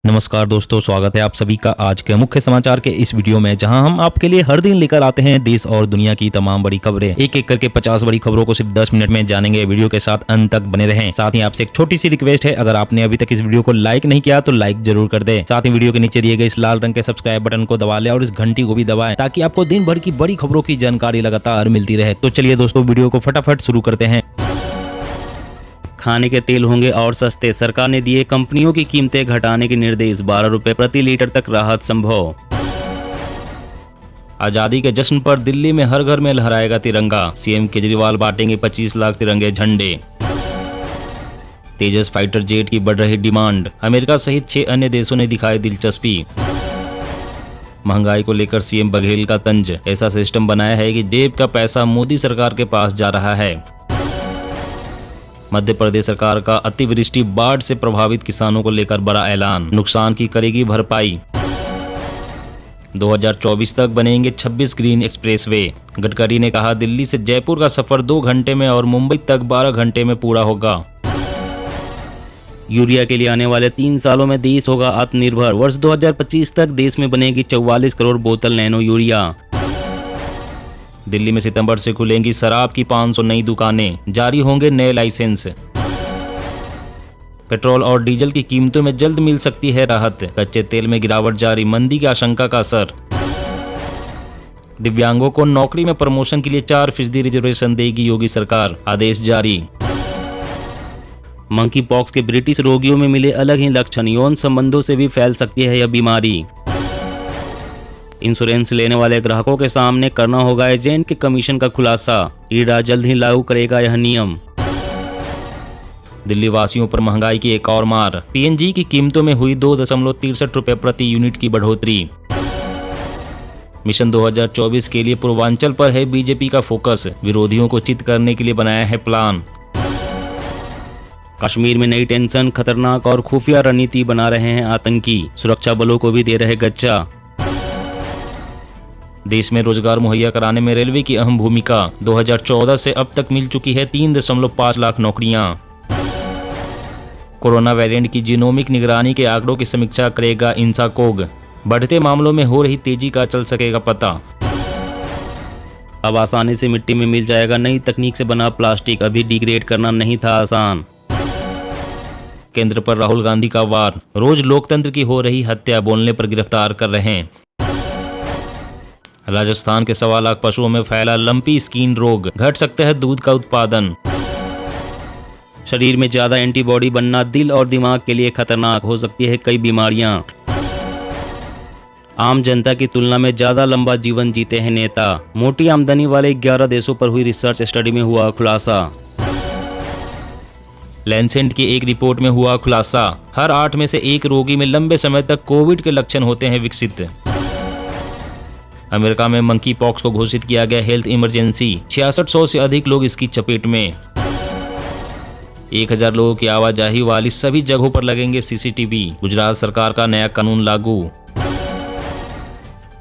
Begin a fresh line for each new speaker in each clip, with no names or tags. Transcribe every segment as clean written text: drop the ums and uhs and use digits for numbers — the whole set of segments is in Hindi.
नमस्कार दोस्तों, स्वागत है आप सभी का आज के मुख्य समाचार के इस वीडियो में, जहां हम आपके लिए हर दिन लेकर आते हैं देश और दुनिया की तमाम बड़ी खबरें। एक एक करके 50 बड़ी खबरों को सिर्फ 10 मिनट में जानेंगे। वीडियो के साथ अंत तक बने रहें। साथ ही आपसे एक छोटी सी रिक्वेस्ट है, अगर आपने अभी तक इस वीडियो को लाइक नहीं किया तो लाइक जरूर कर दे। साथ ही वीडियो के नीचे दिए गए इस लाल रंग के सब्सक्राइब बटन को दबा ले और इस घंटी को भी दबाएं, ताकि आपको दिन भर की बड़ी खबरों की जानकारी लगातार मिलती रहे। तो चलिए दोस्तों, वीडियो को फटाफट शुरू करते हैं।
खाने के तेल होंगे और सस्ते, सरकार ने दिए कंपनियों की कीमतें घटाने के निर्देश। 12 रुपए प्रति लीटर तक राहत संभव। आजादी के जश्न पर दिल्ली में हर घर में लहराएगा तिरंगा, सीएम केजरीवाल बांटेंगे 25 लाख तिरंगे झंडे। तेजस फाइटर जेट की बढ़ रही डिमांड, अमेरिका सहित 6 अन्य देशों ने दिखाई दिलचस्पी। महंगाई को लेकर सीएम बघेल का तंज, ऐसा सिस्टम बनाया है कि जेब का पैसा मोदी सरकार के पास जा रहा है। मध्य प्रदेश सरकार का अतिवृष्टि बाढ़ से प्रभावित किसानों को लेकर बड़ा ऐलान, नुकसान की करेगी भरपाई। 2024 तक बनेंगे 26 ग्रीन एक्सप्रेसवे। गडकरी ने कहा दिल्ली से जयपुर का सफर 2 घंटे में और मुंबई तक 12 घंटे में पूरा होगा। यूरिया के लिए आने वाले 3 सालों में देश होगा आत्मनिर्भर। वर्ष 2025 तक देश में बनेगी 44 करोड़ बोतल नैनो यूरिया। दिल्ली में सितंबर से खुलेंगी शराब की 500 नई दुकानें, जारी होंगे नए लाइसेंस। पेट्रोल और डीजल की कीमतों में जल्द मिल सकती है राहत, कच्चे तेल में गिरावट जारी, मंदी की आशंका का असर। दिव्यांगों को नौकरी में प्रमोशन के लिए 4% रिजर्वेशन देगी योगी सरकार, आदेश जारी। मंकी पॉक्स के ब्रिटिश रोगियों में मिले अलग ही लक्षण, यौन संबंधों से भी फैल सकती है यह बीमारी। इंश्योरेंस लेने वाले ग्राहकों के सामने करना होगा एजेंट के कमीशन का खुलासा, ईडा जल्द ही लागू करेगा यह नियम। दिल्ली वासियों पर महंगाई की एक और मार, पीएनजी की कीमतों में हुई 2.63 रुपए प्रति यूनिट की बढ़ोतरी। मिशन 2024 के लिए पूर्वांचल पर है बीजेपी का फोकस, विरोधियों को चित करने के लिए बनाया है प्लान। कश्मीर में नई टेंशन, खतरनाक और खुफिया रणनीति बना रहे हैं आतंकी, सुरक्षा बलों को भी दे रहे गच्चा। देश में रोजगार मुहैया कराने में रेलवे की अहम भूमिका, 2014 से अब तक मिल चुकी है 3.5 लाख नौकरियां। कोरोना वेरिएंट की जीनोमिक निगरानी के आंकड़ों की समीक्षा करेगा इंसाकोग, बढ़ते मामलों में हो रही तेजी का चल सकेगा पता। अब आसानी से मिट्टी में मिल जाएगा नई तकनीक से बना प्लास्टिक, अभी डिग्रेड करना नहीं था आसान। केंद्र पर राहुल गांधी का वार, रोज लोकतंत्र की हो रही हत्या, बोलने पर गिरफ्तार कर रहे हैं। राजस्थान के 1.25 लाख पशुओं में फैला लंपी स्किन रोग, घट सकता है दूध का उत्पादन। शरीर में ज्यादा एंटीबॉडी बनना दिल और दिमाग के लिए खतरनाक, हो सकती है कई बीमारियां। आम जनता की तुलना में ज्यादा लंबा जीवन जीते हैं नेता, मोटी आमदनी वाले 11 देशों पर हुई रिसर्च स्टडी में हुआ खुलासा। लैंसेट की एक रिपोर्ट में हुआ खुलासा, हर 8 में से 1 रोगी में लंबे समय तक कोविड के लक्षण होते हैं विकसित। अमेरिका में मंकी पॉक्स को घोषित किया गया हेल्थ इमरजेंसी, 6600 से अधिक लोग इसकी चपेट में। 1000 लोगों की आवाजाही वाली सभी जगहों पर लगेंगे सीसीटीवी, गुजरात सरकार का नया कानून लागू।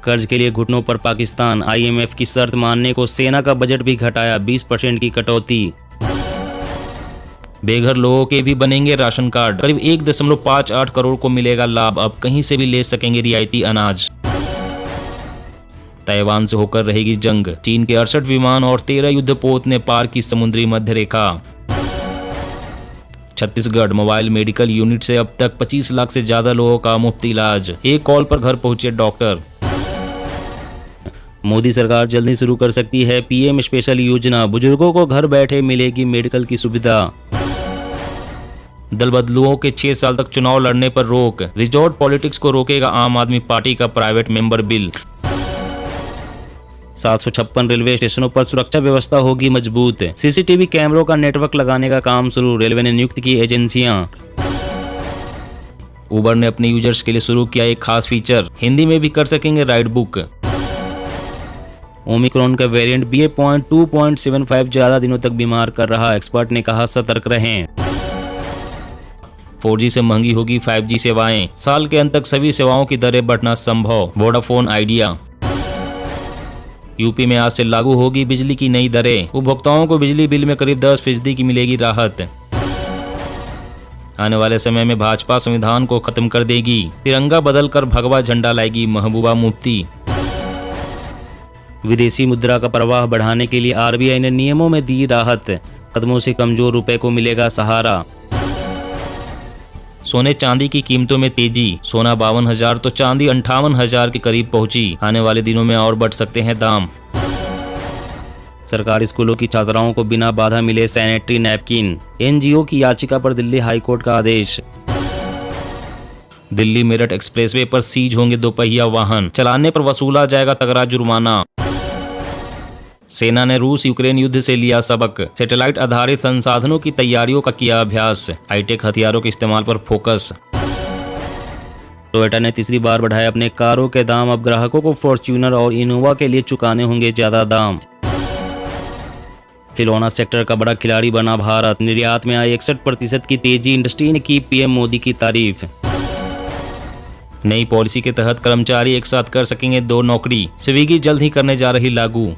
कर्ज के लिए घुटनों पर पाकिस्तान, आईएमएफ की शर्त मानने को सेना का बजट भी घटाया, 20% की कटौती। बेघर लोगों के भी बनेंगे राशन कार्ड, करीब 1.58 करोड़ को मिलेगा लाभ, अब कहीं से भी ले सकेंगे रियायती अनाज। ताइवान से होकर रहेगी जंग, चीन के 68 विमान और 13 युद्धपोत ने पार की समुद्री मध्य रेखा। छत्तीसगढ़ मोबाइल मेडिकल यूनिट से अब तक 25 लाख से ज्यादा लोगों का मुफ्त इलाज, एक कॉल पर घर पहुंचे डॉक्टर। मोदी सरकार जल्दी शुरू कर सकती है पीएम स्पेशल योजना, बुजुर्गों को घर बैठे मिलेगी मेडिकल की सुविधा। दल बदलुओं के 6 साल तक चुनाव लड़ने पर रोक, रिजॉर्ट पॉलिटिक्स को रोकेगा आम आदमी पार्टी का प्राइवेट मेंबर बिल। 756 रेलवे स्टेशनों पर सुरक्षा व्यवस्था होगी मजबूत, सीसीटीवी कैमरों का नेटवर्क लगाने का काम शुरू, रेलवे ने नियुक्त की एजेंसियां। उबर ने अपने यूजर्स के लिए शुरू किया एक खास फीचर, हिंदी में भी कर सकेंगे राइड बुक। ओमिक्रॉन का वेरिएंट BA.2.75 ज्यादा दिनों तक बीमार कर रहा, एक्सपर्ट ने कहा सतर्क रहें। 4G से महंगी होगी 5G सेवाएं, साल के अंत तक सभी सेवाओं की दरें बढ़ना संभव, वोडाफोन आइडिया। यूपी में आज से लागू होगी बिजली की नई दरें, उपभोक्ताओं को बिजली बिल में करीब 10% की मिलेगी राहत। आने वाले समय में भाजपा संविधान को खत्म कर देगी, तिरंगा बदलकर भगवा झंडा लाएगी महबूबा मुफ्ती। विदेशी मुद्रा का प्रवाह बढ़ाने के लिए आरबीआई ने नियमों में दी राहत, कदमों से कमजोर रुपए को मिलेगा सहारा। सोने चांदी की कीमतों में तेजी, सोना 52,000 तो चांदी 58,000 के करीब पहुंची, आने वाले दिनों में और बढ़ सकते हैं दाम। सरकारी स्कूलों की छात्राओं को बिना बाधा मिले सैनिटरी नैपकिन, एनजीओ की याचिका पर दिल्ली हाईकोर्ट का आदेश। दिल्ली मेरठ एक्सप्रेसवे पर सीज होंगे दोपहिया वाहन, चलाने पर वसूला जाएगा तगड़ा जुर्माना। सेना ने रूस यूक्रेन युद्ध से लिया सबक, सैटेलाइट आधारित संसाधनों की तैयारियों का किया अभ्यास, हाईटेक हथियारों के इस्तेमाल पर फोकस। टोयोटा ने तीसरी बार बढ़ाए अपने कारों के दाम, अब ग्राहकों को फॉर्च्यूनर और इनोवा के लिए चुकाने होंगे ज्यादा दाम। खिलौना सेक्टर का बड़ा खिलाड़ी बना भारत, निर्यात में आई 61% की तेजी, इंडस्ट्री ने की पीएम मोदी की तारीफ। नई पॉलिसी के तहत कर्मचारी एक साथ कर सकेंगे 2 नौकरी, स्विगी जल्द ही करने जा रही लागू।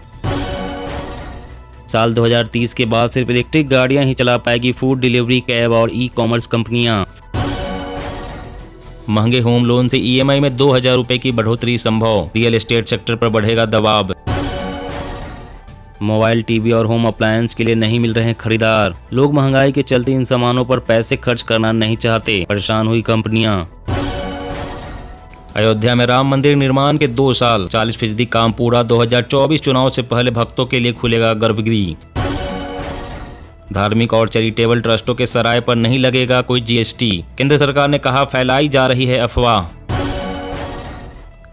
साल 2030 के बाद सिर्फ इलेक्ट्रिक गाड़ियां ही चला पाएगी फूड डिलीवरी, कैब और ई कॉमर्स कंपनियां। महंगे होम लोन से ईएमआई में 2,000 रुपए की बढ़ोतरी संभव, रियल एस्टेट सेक्टर पर बढ़ेगा दबाव। मोबाइल, टीवी और होम अप्लायंस के लिए नहीं मिल रहे खरीदार, लोग महंगाई के चलते इन सामानों पर पैसे खर्च करना नहीं चाहते, परेशान हुई कंपनियां। अयोध्या में राम मंदिर निर्माण के 2 साल, 40% काम पूरा, 2024 चुनाव से पहले भक्तों के लिए खुलेगा गर्भगृह। धार्मिक और चैरिटेबल ट्रस्टों के सराय पर नहीं लगेगा कोई जीएसटी, केंद्र सरकार ने कहा फैलाई जा रही है अफवाह।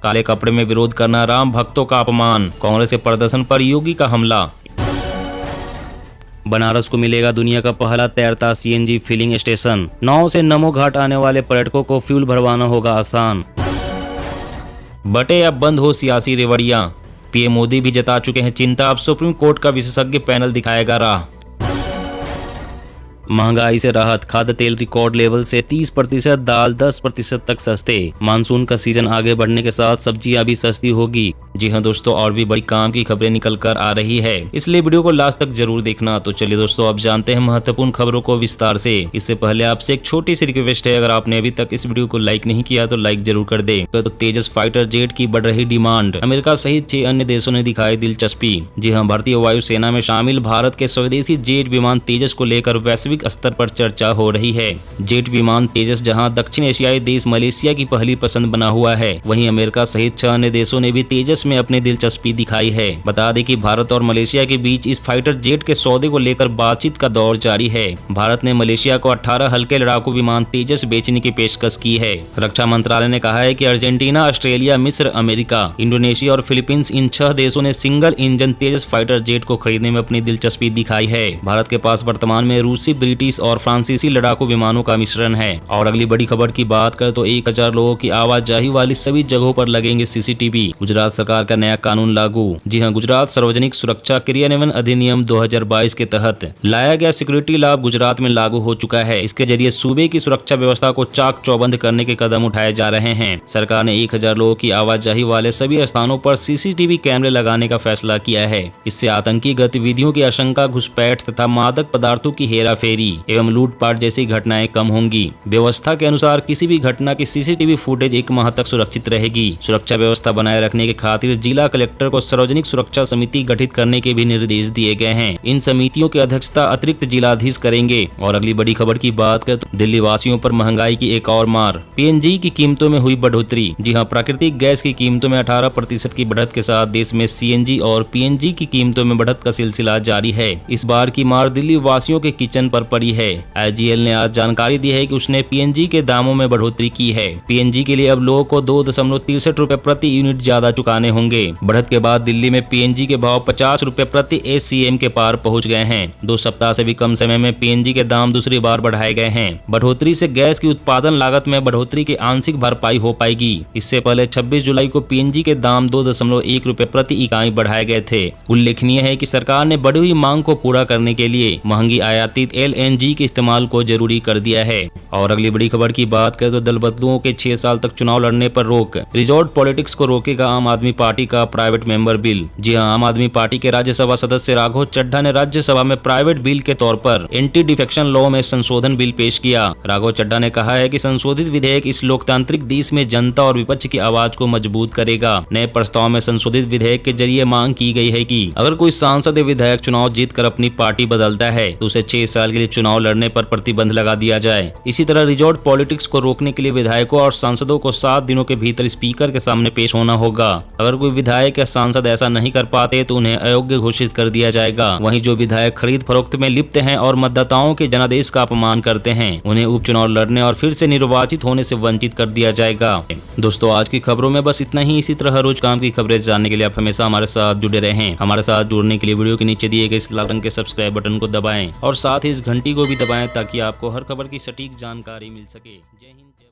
काले कपड़े में विरोध करना राम भक्तों का अपमान, कांग्रेस के प्रदर्शन पर योगी का हमला। बनारस को मिलेगा दुनिया का पहला तैरता सीएनजी फिलिंग स्टेशन, नाव से नमो घाट आने वाले पर्यटकों को फ्यूल भरवाना होगा आसान। बटे अब बंद हो सियासी रेवड़ियां, पीएम मोदी भी जता चुके हैं चिंता, अब सुप्रीम कोर्ट का विशेषज्ञ पैनल दिखाएगा राह। महंगाई से राहत, खाद्य तेल रिकॉर्ड लेवल से 30%, दाल 10% तक सस्ते। मानसून का सीजन आगे बढ़ने के साथ सब्जियां भी सस्ती होगी। जी हां दोस्तों, और भी बड़ी काम की खबरें निकल कर आ रही है, इसलिए वीडियो को लास्ट तक जरूर देखना। तो चलिए दोस्तों, अब जानते हैं महत्वपूर्ण खबरों को विस्तार से। इससे पहले आपसे एक छोटी सी रिक्वेस्ट है, अगर आपने अभी तक इस वीडियो को लाइक नहीं किया तो लाइक जरूर कर दे। तो तेजस फाइटर जेट की बढ़ रही डिमांड, अमेरिका सहित 6 अन्य देशों ने दिखाई दिलचस्पी। जी हाँ, भारतीय वायुसेना में शामिल भारत के स्वदेशी जेट विमान तेजस को लेकर वैश्विक स्तर पर चर्चा हो रही है। जेट विमान तेजस जहां दक्षिण एशियाई देश मलेशिया की पहली पसंद बना हुआ है, वहीं अमेरिका सहित 6 अन्य देशों ने भी तेजस में अपनी दिलचस्पी दिखाई है। बता दें कि भारत और मलेशिया के बीच इस फाइटर जेट के सौदे को लेकर बातचीत का दौर जारी है। भारत ने मलेशिया को 18 हल्के लड़ाकू विमान तेजस बेचने की पेशकश की है। रक्षा मंत्रालय ने कहा है कि अर्जेंटीना, ऑस्ट्रेलिया, मिस्र, अमेरिका, इंडोनेशिया और फिलीपींस, इन 6 देशों ने सिंगल इंजन तेजस फाइटर जेट को खरीदने में अपनी दिलचस्पी दिखाई है। भारत के पास वर्तमान में रूसी, ब्रिटिश और फ्रांसीसी लड़ाकू विमानों का मिश्रण है। और अगली बड़ी खबर की बात करें तो 1000 लोगों की आवाजाही वाली सभी जगहों पर लगेंगे सीसीटीवी, गुजरात सरकार का नया कानून लागू। जी हां, गुजरात सार्वजनिक सुरक्षा क्रियान्वयन अधिनियम 2022 के तहत लाया गया सिक्योरिटी लाभ गुजरात में लागू हो चुका है। इसके जरिए सूबे की सुरक्षा व्यवस्था को चाक चौबंद करने के कदम उठाए जा रहे हैं। सरकार ने 1000 लोगों की आवाजाही वाले सभी स्थानों पर सीसीटीवी कैमरे लगाने का फैसला किया है। इससे आतंकी गतिविधियों की आशंका, घुसपैठ तथा मादक पदार्थों की हेराफेरी एवं लूटपाट जैसी घटनाएं कम होंगी। व्यवस्था के अनुसार किसी भी घटना की सीसीटीवी फुटेज 1 माह तक सुरक्षित रहेगी। सुरक्षा व्यवस्था बनाए रखने के खातिर जिला कलेक्टर को सार्वजनिक सुरक्षा समिति गठित करने के भी निर्देश दिए गए हैं। इन समितियों की अध्यक्षता अतिरिक्त जिलाधीश करेंगे। और अगली बड़ी खबर की बात करें तो दिल्ली वासियों पर महंगाई की एक और मार, पीएनजी की कीमतों में हुई बढ़ोतरी। जी हां, प्राकृतिक गैस की कीमतों में 18% की बढ़त के साथ देश में सीएनजी और पीएनजी की कीमतों में बढ़त का सिलसिला जारी है। इस बार की मार दिल्ली वासियों के किचन पर पड़ी है। आईजीएल ने आज जानकारी दी है कि उसने पीएनजी के दामों में बढ़ोतरी की है। पीएनजी के लिए अब लोगों को 2.63 रुपए प्रति यूनिट ज्यादा चुकाने होंगे। बढ़त के बाद दिल्ली में पीएनजी के भाव 50 रुपए प्रति एसीएम के पार पहुंच गए हैं। 2 सप्ताह से भी कम समय में पीएनजी के दाम दूसरी बार बढ़ाए गए हैं। बढ़ोतरी से गैस की उत्पादन लागत में बढ़ोतरी की आंशिक भरपाई हो पाएगी। इससे पहले 26 जुलाई को पीएनजी के दाम 2.1 रुपए प्रति इकाई बढ़ाए गए थे। उल्लेखनीय है कि सरकार ने बढ़ी हुई मांग को पूरा करने के लिए महंगी आयातित LNG के इस्तेमाल को जरूरी कर दिया है। और अगली बड़ी खबर की बात करें तो दल बदलुओं के 6 साल तक चुनाव लड़ने पर रोक, रिजॉर्ट पॉलिटिक्स को रोकेगा आम आदमी पार्टी का प्राइवेट मेंबर बिल। जी हां, आम आदमी पार्टी के राज्यसभा सदस्य राघव चड्ढा ने राज्यसभा में प्राइवेट बिल के तौर पर एंटी डिफेक्शन लॉ में संशोधन बिल पेश किया। राघव चड्ढा ने कहा है कि संशोधित विधेयक इस लोकतांत्रिक देश में जनता और विपक्ष की आवाज को मजबूत करेगा। नए प्रस्ताव में संशोधित विधेयक के जरिए मांग की गई है कि अगर कोई सांसद या विधायक चुनाव जीतकर अपनी पार्टी बदलता है तो उसे 6 साल के लिए चुनाव लड़ने पर प्रतिबंध लगा दिया जाए। इसी तरह रिजॉर्ट पॉलिटिक्स को रोकने के लिए विधायकों और सांसदों को 7 दिनों के भीतर स्पीकर के सामने पेश होना होगा। अगर कोई विधायक या सांसद ऐसा नहीं कर पाते तो उन्हें अयोग्य घोषित कर दिया जाएगा। वहीं जो विधायक खरीद फरोख्त में लिप्त हैं और मतदाताओं के जनादेश का अपमान करते हैं, उन्हें उपचुनाव लड़ने और फिर से निर्वाचित होने से वंचित कर दिया जाएगा। दोस्तों, आज की खबरों में बस इतना ही। इसी तरह रोज काम की खबरें जानने के लिए आप हमेशा हमारे साथ जुड़े रहें। हमारे साथ जुड़ने के लिए वीडियो के नीचे दिए गए इस लाल रंग के सब्सक्राइब बटन को दबाएं और साथ ही इस घंटी को भी दबाएं ताकि आपको हर खबर की सटीक जानकारी मिल सके। जय हिंद।